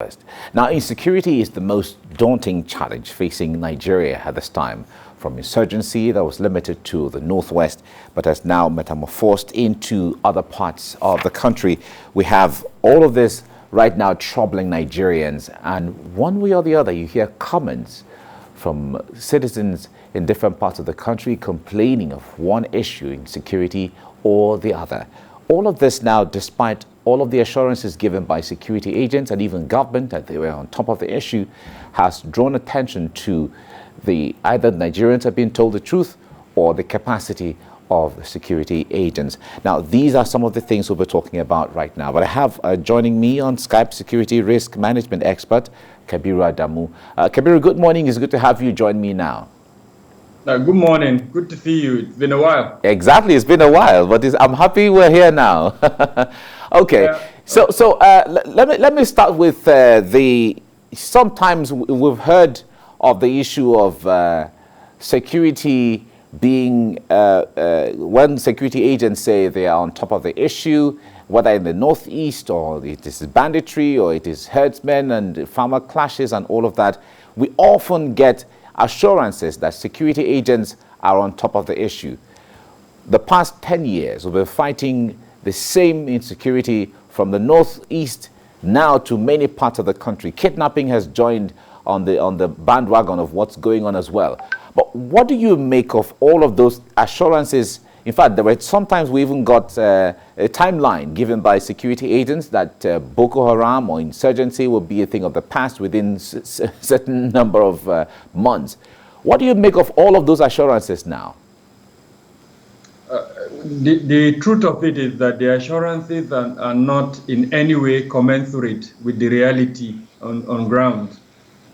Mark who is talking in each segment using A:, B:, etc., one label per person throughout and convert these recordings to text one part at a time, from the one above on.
A: First. Now, insecurity is the most daunting challenge facing Nigeria at this time, from insurgency that was limited to the northwest but has now metamorphosed into other parts of the country. We have all of this right now troubling Nigerians, and one way or the other, you hear comments from citizens in different parts of the country complaining of one issue, insecurity, or the other. All of this now, despite all of the assurances given by security agents and even government that they were on top of the issue, has drawn attention to either Nigerians are being told the truth or the capacity of the security agents. Now, these are some of the things we'll be talking about right now. But I have joining me on Skype security risk management expert, Kabiru Adamu. Kabiru, good morning. It's good to have you join me now.
B: Good morning. Good to see you. It's been a while.
A: Exactly. It's been a while, but I'm happy we're here now. Okay. Yeah. So let me start with sometimes we've heard of the issue of security being, when security agents say they are on top of the issue, whether in the northeast or it is banditry or it is herdsmen and farmer clashes and all of that, we often get assurances that security agents are on top of the issue. The past 10 years, we've been fighting the same insecurity from the northeast now to many parts of the country. Kidnapping has joined on the bandwagon of what's going on as well. But what do you make of all of those assurances? In fact, sometimes we even got a timeline given by security agents that Boko Haram or insurgency will be a thing of the past within a certain number of months. What do you make of all of those assurances now?
B: The truth of it is that the assurances are not in any way commensurate with the reality on ground.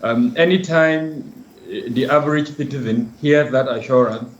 B: Anytime the average citizen hears that assurance,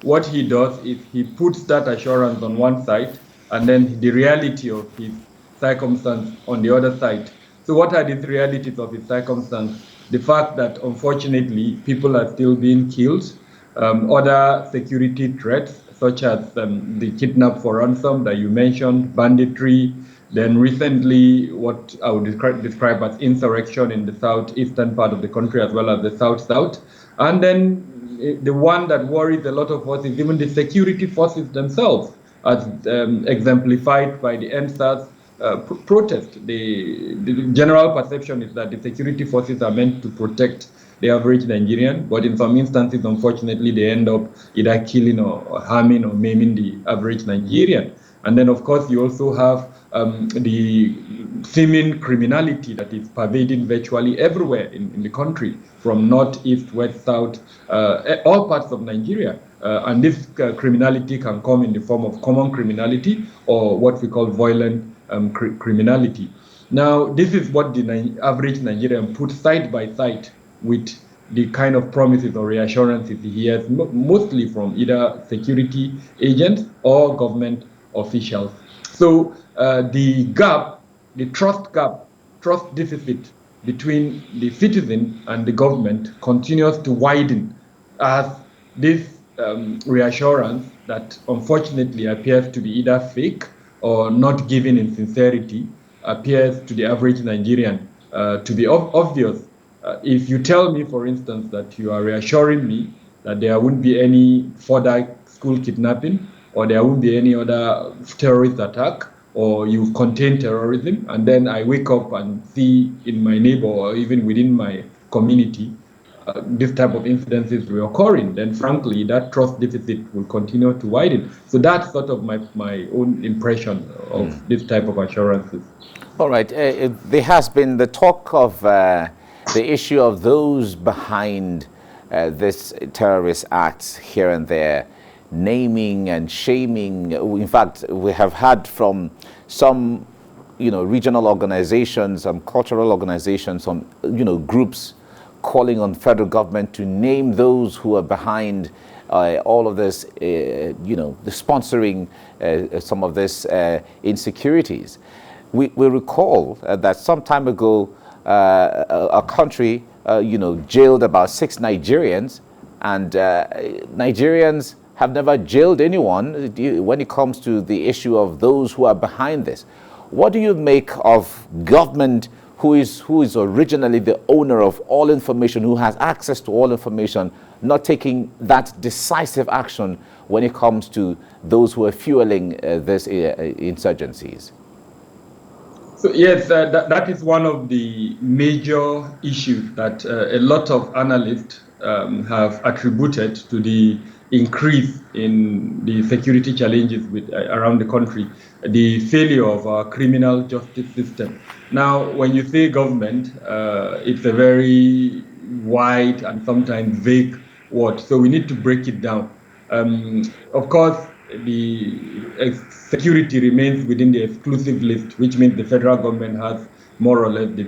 B: what he does is he puts that assurance on one side and then the reality of his circumstance on the other side. So what are these realities of his circumstance? The fact that unfortunately people are still being killed, other security threats such as the kidnap for ransom that you mentioned, banditry, then recently what I would describe as insurrection in the southeastern part of the country as well as the south-south. And then the one that worries a lot of us is even the security forces themselves, as exemplified by the NSAS protest. The general perception is that the security forces are meant to protect the average Nigerian, but in some instances, unfortunately, they end up either killing or harming or maiming the average Nigerian. And then, of course, you also have the seeming criminality that is pervading virtually everywhere in the country, from north, east, west, south, all parts of Nigeria. And this criminality can come in the form of common criminality or what we call violent criminality. Now, this is what the average Nigerian puts side by side with the kind of promises or reassurances he hears, mostly from either security agents or government officials. So the gap, the trust deficit between the citizen and the government continues to widen as this reassurance that unfortunately appears to be either fake or not given in sincerity appears to the average Nigerian to be obvious. If you tell me, for instance, that you are reassuring me that there won't be any further school kidnapping or there won't be any other terrorist attack, or you contain terrorism, and then I wake up and see in my neighbor or even within my community this type of incidences reoccurring, then frankly that trust deficit will continue to widen. So that's sort of my own impression of this type of assurances.
A: All right. There has been the talk of the issue of those behind this terrorist acts here and there, naming and shaming. In fact, we have had from some, regional organizations, some cultural organizations, some, groups calling on federal government to name those who are behind all of this, the sponsoring some of this insecurities. We recall that some time ago, a country, jailed about 6 Nigerians, and Nigerians have never jailed anyone when it comes to the issue of those who are behind this. What do you make of government who is originally the owner of all information, who has access to all information, not taking that decisive action when it comes to those who are fueling these insurgencies?
B: So yes, that is one of the major issues that a lot of analysts have attributed to the increase in the security challenges around the country, the failure of our criminal justice system. Now, when you say government, it's a very wide and sometimes vague word, so we need to break it down. Of course, the security remains within the exclusive list, which means the federal government has more or less the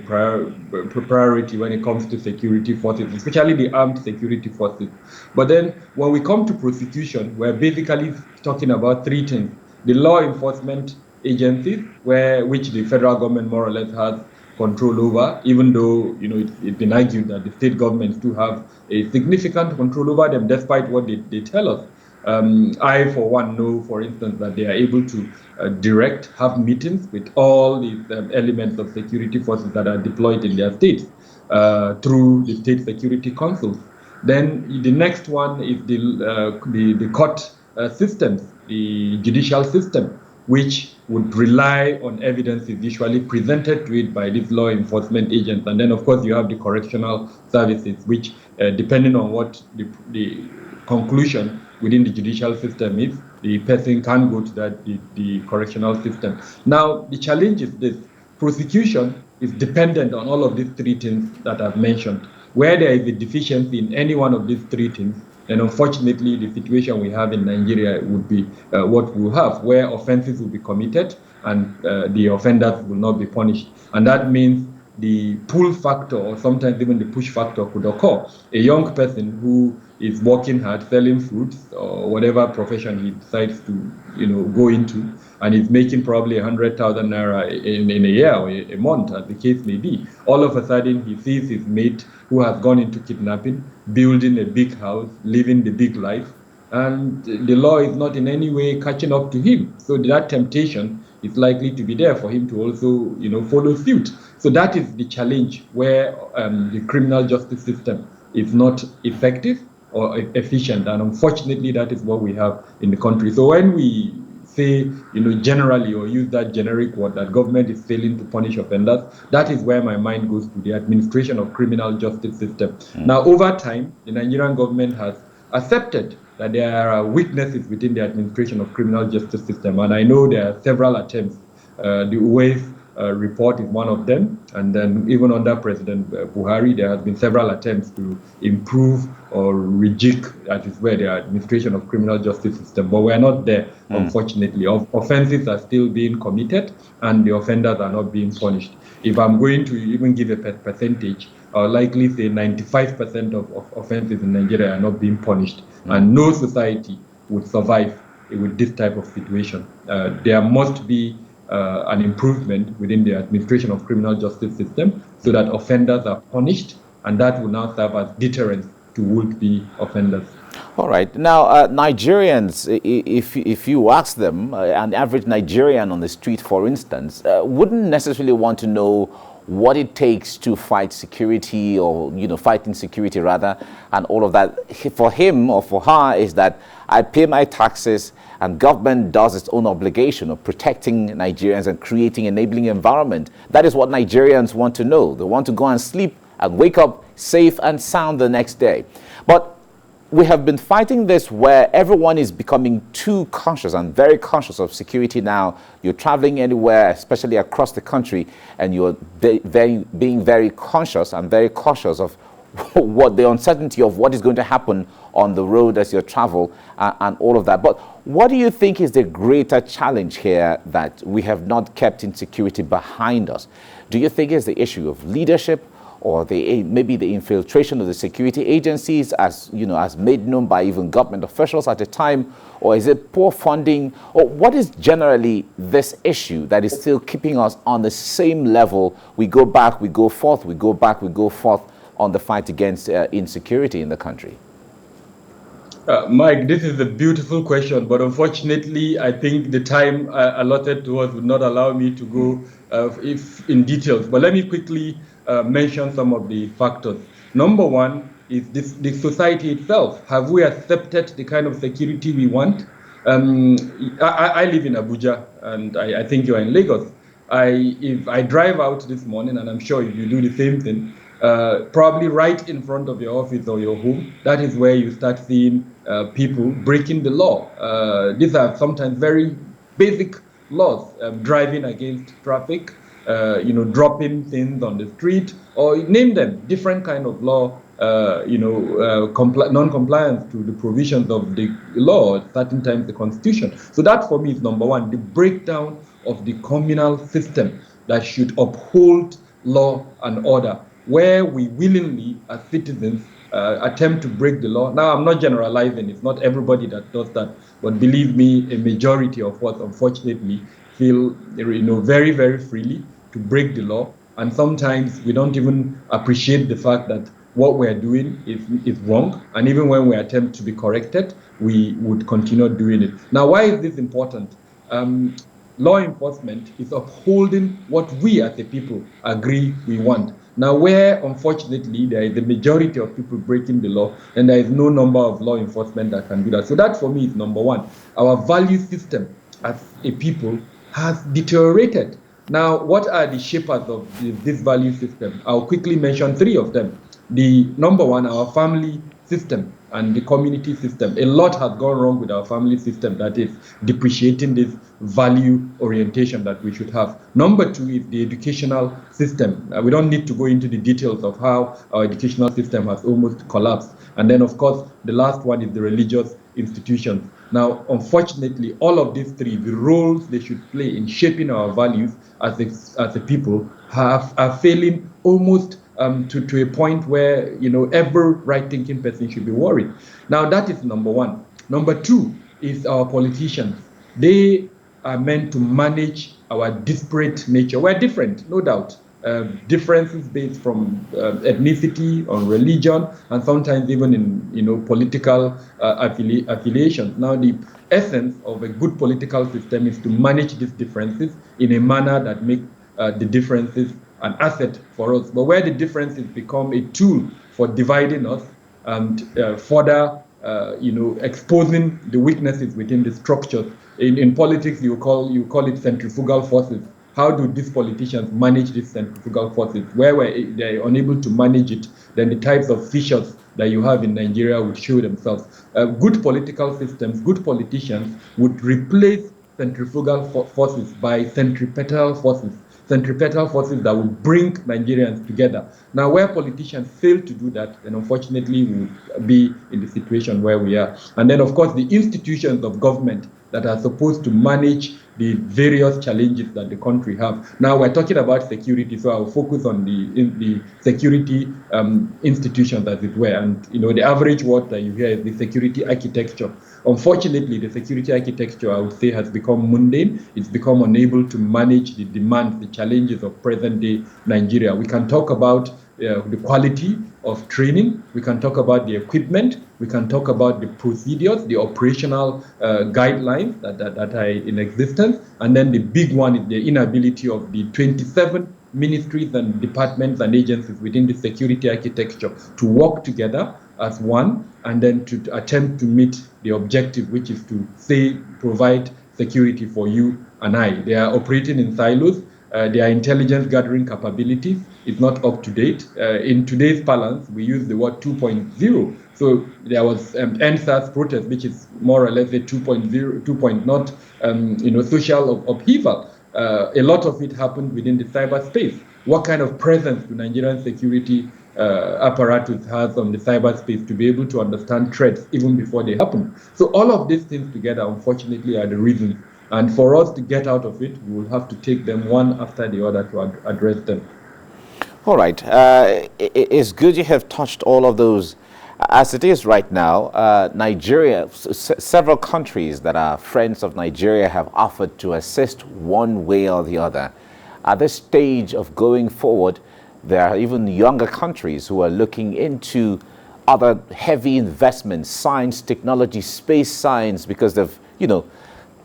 B: priority when it comes to security forces, especially the armed security forces. But then when we come to prosecution, we're basically talking about three things: the law enforcement agencies, which the federal government more or less has control over, even though it's been argued that the state governments do have a significant control over them, despite what they tell us. I, for one, know, for instance, that they are able to have meetings with all these elements of security forces that are deployed in their states through the state security councils. Then the next one is the court systems, the judicial system, which would rely on evidences usually presented to it by these law enforcement agents. And then, of course, you have the correctional services, which, depending on what the conclusion within the judicial system is, the person can go to the correctional system. Now, the challenge is this: prosecution is dependent on all of these three things that I've mentioned. Where there is a deficiency in any one of these three things, and unfortunately, the situation we have in Nigeria would be what we'll have, where offenses will be committed and the offenders will not be punished. And that means the pull factor, or sometimes even the push factor, could occur. A young person who is working hard, selling fruits, or whatever profession he decides to go into, and is making probably 100,000 naira in a year or a month, as the case may be. All of a sudden, he sees his mate who has gone into kidnapping, building a big house, living the big life, and the law is not in any way catching up to him. So that temptation is likely to be there for him to also, follow suit. So that is the challenge, where the criminal justice system is not effective or efficient, and unfortunately, that is what we have in the country. So when we say, generally, or use that generic word, that government is failing to punish offenders, that is where my mind goes to the administration of criminal justice system. Now, over time, the Nigerian government has accepted that there are weaknesses within the administration of criminal justice system, and I know there are several attempts. The Uwais report is one of them, and then even under President Buhari, there has been several attempts to improve or rejig, that is where the administration of criminal justice system, but we're not there, unfortunately. Offenses are still being committed, and the offenders are not being punished. If I'm going to even give a percentage, I'll likely say 95% of offenses in Nigeria are not being punished, and no society would survive with this type of situation. There must be an improvement within the administration of criminal justice system so that offenders are punished, and that will now serve as deterrence to would-be offenders.
A: All right. Now, Nigerians, if you ask them, an average Nigerian on the street, for instance, wouldn't necessarily want to know what it takes to fight security, or fight insecurity rather, and all of that. For him or for her is that I pay my taxes, and government does its own obligation of protecting Nigerians and creating an enabling environment. That is what Nigerians want to know. They want to go and sleep and wake up safe and sound the next day. But we have been fighting this where everyone is becoming too conscious and very conscious of security now. You're traveling anywhere, especially across the country, and you're being very conscious and very cautious of what the uncertainty of what is going to happen on the road as you travel and all of that. But what do you think is the greater challenge here that we have not kept insecurity behind us? Do you think it's the issue of leadership, or maybe the infiltration of the security agencies as made known by even government officials at the time? Or is it poor funding? Or what is generally this issue that is still keeping us on the same level? We go back, we go forth, we go back, we go forth on the fight against insecurity in the country.
B: Mike, this is a beautiful question, but unfortunately, I think the time allotted to us would not allow me to go if in details. But let me quickly mention some of the factors. Number one is the society itself. Have we accepted the kind of security we want? Um, I live in Abuja, and I think you are in Lagos. If I drive out this morning, and I'm sure if you do the same thing, probably right in front of your office or your home, that is where you start seeing people breaking the law. These are sometimes very basic laws, driving against traffic, dropping things on the street, or name them, different kind of law, non-compliance to the provisions of the law, at certain times the Constitution. So that for me is number one, the breakdown of the communal system that should uphold law and order, where we willingly, as citizens, attempt to break the law. Now, I'm not generalizing, it's not everybody that does that, but believe me, a majority of us, unfortunately, feel very, very freely to break the law. And sometimes we don't even appreciate the fact that what we're doing is wrong. And even when we attempt to be corrected, we would continue doing it. Now, why is this important? Law enforcement is upholding what we as a people agree we want. Now, where unfortunately there is a majority of people breaking the law, and there is no number of law enforcement that can do that. So that for me is number one. Our value system as a people has deteriorated. Now, what are the shapers of this value system? I'll quickly mention three of them. The number one, our family system and the community system. A lot has gone wrong with our family system that is depreciating this value orientation that we should have. Number two is the educational system. We don't need to go into the details of how our educational system has almost collapsed. And then, of course, the last one is the religious institutions. Now, unfortunately, all of these three, the roles they should play in shaping our values as a people, are failing almost to a point where every right-thinking person should be worried. Now, that is number one. Number two is our politicians. They are meant to manage our disparate nature. We're different, no doubt. Differences based from ethnicity, on religion, and sometimes even in political affiliations. Now, the essence of a good political system is to manage these differences in a manner that makes the differences an asset for us. But where the differences become a tool for dividing us and further exposing the weaknesses within the structures. In politics, you call it centrifugal forces. How do these politicians manage these centrifugal forces? Where they're unable to manage it, then the types of fissures that you have in Nigeria would show themselves. Good political systems, good politicians would replace centrifugal forces by centripetal forces. Centripetal forces that will bring Nigerians together. Now, where politicians fail to do that, then unfortunately we will be in the situation where we are. And then, of course, the institutions of government that are supposed to manage the various challenges that the country have. Now, we're talking about security, so I'll focus on the security institutions, as it were. And, the average word that you hear is the security architecture. Unfortunately, the security architecture, I would say, has become mundane. It's become unable to manage the demands, the challenges of present-day Nigeria. We can talk about the quality of training. We can talk about the equipment. We can talk about the procedures, the operational guidelines that are in existence. And then the big one is the inability of the 27 ministries and departments and agencies within the security architecture to work together as one, and then to attempt to meet the objective, which is to provide security for you and I. They are operating in silos. Their intelligence gathering capabilities is not up to date. In today's parlance, we use the word 2.0. So there was NSAS protest, which is more or less a 2.0, social upheaval. A lot of it happened within the cyberspace. What kind of presence do Nigerian security apparatus has on the cyberspace to be able to understand threats even before they happen? So all of these things together, unfortunately, are the reasons. And for us to get out of it, we will have to take them one after the other to address them.
A: All right. It's good you have touched all of those. As it is right now, Nigeria, several countries that are friends of Nigeria have offered to assist one way or the other. At this stage of going forward, there are even younger countries who are looking into other heavy investments, science, technology, space science, because they've,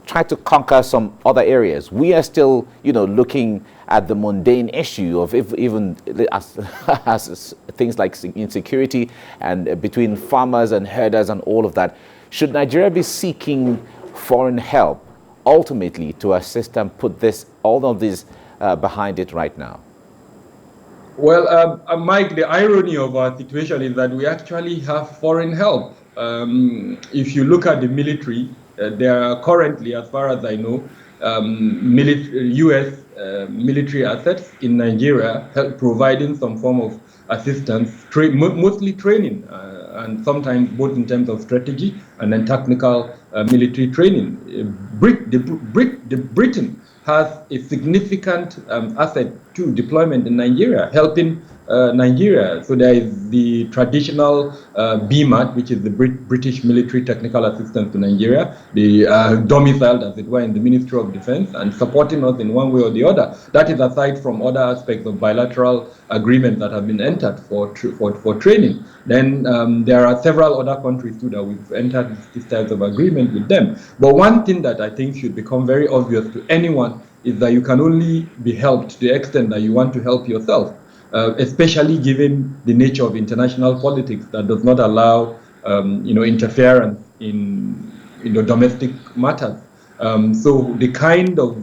A: tried to conquer some other areas. We are still, looking at the mundane issue of even as things like insecurity and between farmers and herders and all of that. Should Nigeria be seeking foreign help ultimately to assist and put all of this behind it right now?
B: Well, Mike, the irony of our situation is that we actually have foreign help. If you look at the military, there are currently, as far as I know, U.S. Military assets in Nigeria providing some form of assistance, mostly training, and sometimes both in terms of strategy and then technical military training. Britain has a significant asset to deployment in Nigeria, helping Nigeria. So there is the traditional BMAT, which is the British Military Technical Assistance to Nigeria, the domiciled, as it were, in the Ministry of Defense and supporting us in one way or the other. That is aside from other aspects of bilateral agreements that have been entered for training. Then there are several other countries too that we've entered these types of agreement with them. But one thing that I think should become very obvious to anyone is that you can only be helped to the extent that you want to help yourself. Especially given the nature of international politics that does not allow, interference in domestic matters. So the kind of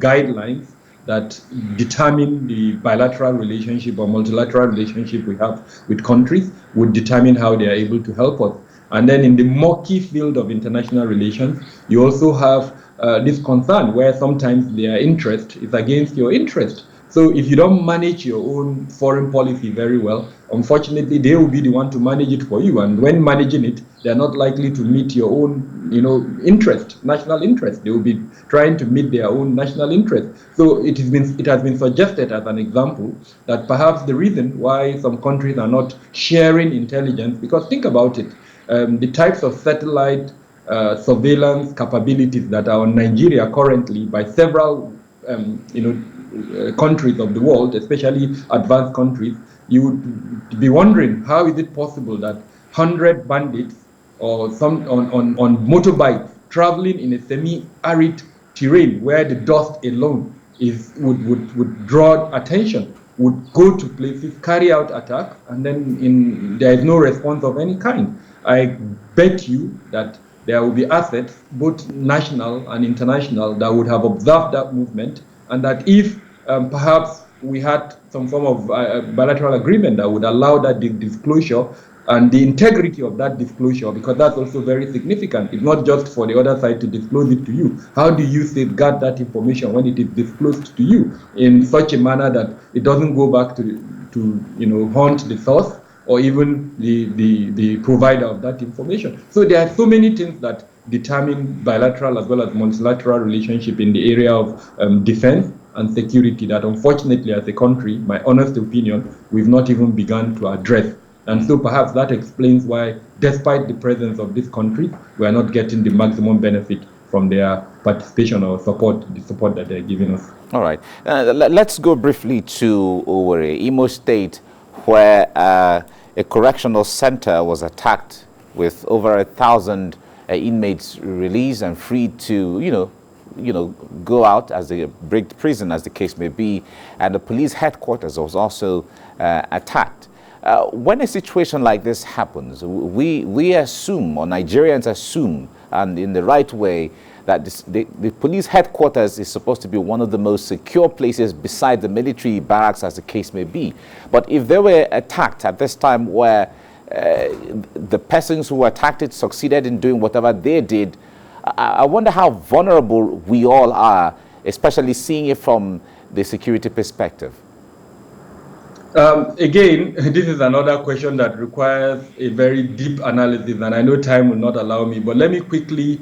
B: guidelines that determine the bilateral relationship or multilateral relationship we have with countries would determine how they are able to help us. And then in the murky field of international relations, you also have this concern where sometimes their interest is against your interest. So if you don't manage your own foreign policy very well, unfortunately, they will be the one to manage it for you. And when managing it, they're not likely to meet your own, interest, national interest. They will be trying to meet their own national interest. So it has been suggested as an example that perhaps the reason why some countries are not sharing intelligence, because think about it, the types of satellite surveillance capabilities that are on Nigeria currently by several, countries of the world, especially advanced countries, you would be wondering how is it possible that 100 bandits or some on motorbikes traveling in a semi-arid terrain where the dust alone would draw attention, would go to places, carry out attacks, and then there is no response of any kind. I bet you that there will be assets, both national and international, that would have observed that movement, and that if perhaps we had some form of bilateral agreement that would allow that disclosure and the integrity of that disclosure, because that's also very significant. It's not just for the other side to disclose it to you. How do you safeguard that information when it is disclosed to you in such a manner that it doesn't go back to haunt the source or even the provider of that information? So there are so many things that determine bilateral as well as multilateral relationship in the area of defense and security that unfortunately as a country, my honest opinion, we've not even begun to address. And so perhaps that explains why, despite the presence of this country, we are not getting the maximum benefit from their participation or support, the support that they're giving us.
A: All right. Let's go briefly to Owerri, Imo State, where a correctional center was attacked with over 1,000 inmates released and free to, go out as they break prison, as the case may be, and the police headquarters was also attacked. When a situation like this happens, we assume, or Nigerians assume, and in the right way, that the police headquarters is supposed to be one of the most secure places beside the military barracks, as the case may be. But if they were attacked at this time where the persons who attacked it succeeded in doing whatever they did, I wonder how vulnerable we all are, especially seeing it from the security perspective.
B: Again, this is another question that requires a very deep analysis, and I know time will not allow me, but let me quickly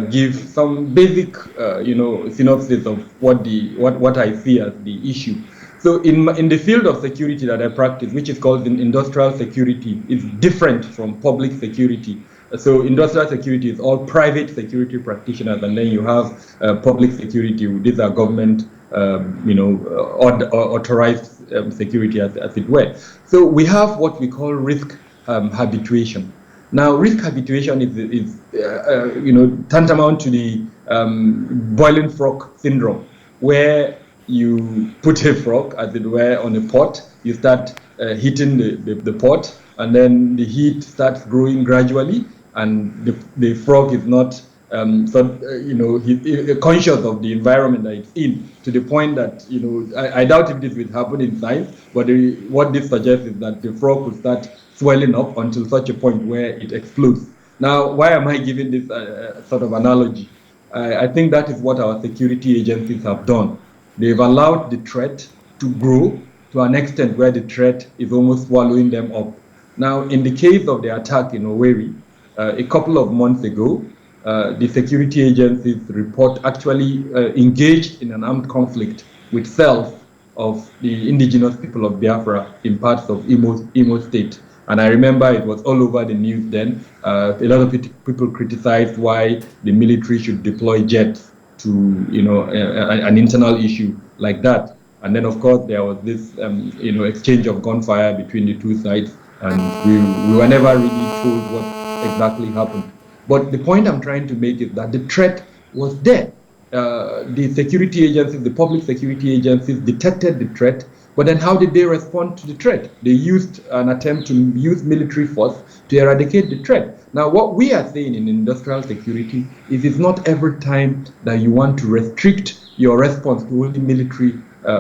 B: give some basic, synopsis of what I see as the issue. So in the field of security that I practice, which is called industrial security, it's different from public security. So industrial security is all private security practitioners, and then you have public security. These are government, authorized security, as it were. So we have what we call risk habituation. Now, risk habituation is tantamount to the boiling frog syndrome, where you put a frog, as it were, on a pot. You start heating the pot, and then the heat starts growing gradually, and the frog is not conscious of the environment that it's in, to the point that, I doubt if this will happen in science, but what this suggests is that the frog will start swelling up until such a point where it explodes. Now, why am I giving this sort of analogy? I think that is what our security agencies have done. They've allowed the threat to grow to an extent where the threat is almost swallowing them up. Now, in the case of the attack in Owerri, a couple of months ago, the security agencies report actually engaged in an armed conflict with cells of the indigenous people of Biafra in parts of Imo State. And I remember it was all over the news then. A lot of people criticized why the military should deploy jets to, an internal issue like that. And then, of course, there was this, exchange of gunfire between the two sides, and we were never really told what exactly happened. But the point I'm trying to make is that the threat was there. The security agencies, the public security agencies, detected the threat. But then how did they respond to the threat? They used an attempt to use military force to eradicate the threat. Now, what we are saying in industrial security is it's not every time that you want to restrict your response to only military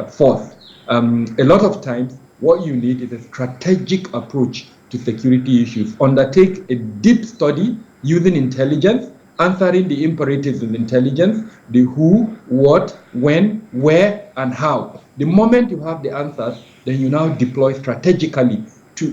B: force. A lot of times, what you need is a strategic approach to security issues. Undertake a deep study using intelligence, answering the imperatives in intelligence, the who, what, when, where, and how. The moment you have the answers, then you now deploy strategically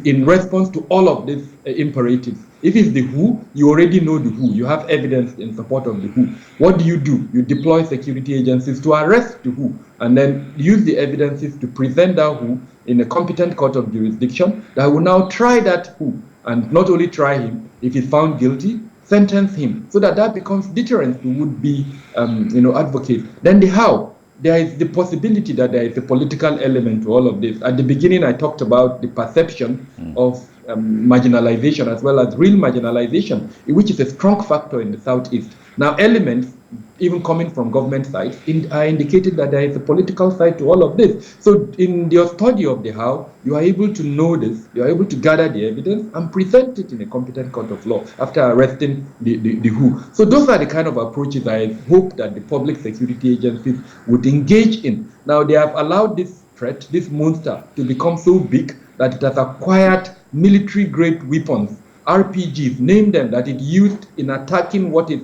B: in response to all of these imperatives. If it's the who, you already know the who. You have evidence in support of the who. What do? You deploy security agencies to arrest the who, and then use the evidences to present that who in a competent court of jurisdiction that will now try that who, and not only try him, if he's found guilty, sentence him, so that becomes deterrence to would-be advocates. Then the how. There is the possibility that there is a political element to all of this. At the beginning, I talked about the perception of marginalization as well as real marginalization, which is a strong factor in the Southeast. Now, elements, even coming from government sides, are indicated that there is a political side to all of this. So in your study of the how, you are able to know this, you are able to gather the evidence and present it in a competent court of law after arresting the who. So those are the kind of approaches I hope that the public security agencies would engage in. Now, they have allowed this threat, this monster, to become so big that it has acquired military-grade weapons, RPGs, name them, that it used in attacking what is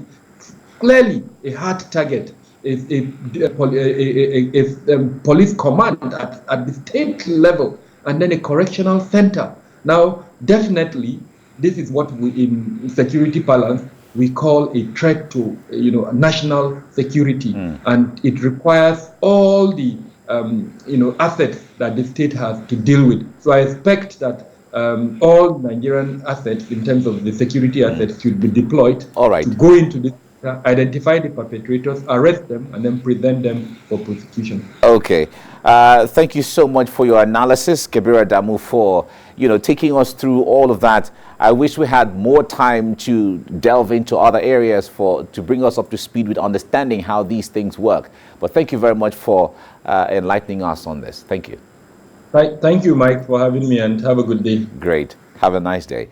B: clearly a hard target, is a police command at the state level, and then a correctional center. Now, definitely, this is what we, in security parlance, we call a threat to national security, and it requires all the assets that the state has to deal with. So I expect that all Nigerian assets, in terms of the security assets, should be deployed to go into this, identify the perpetrators, arrest them, and then present them for prosecution.
A: Okay. Thank you so much for your analysis, Kabir Adamu, for taking us through all of that. I wish we had more time to delve into other areas to bring us up to speed with understanding how these things work. But thank you very much for enlightening us on this. Thank you.
B: Thank you, Mike, for having me, and have a good day.
A: Great. Have a nice day.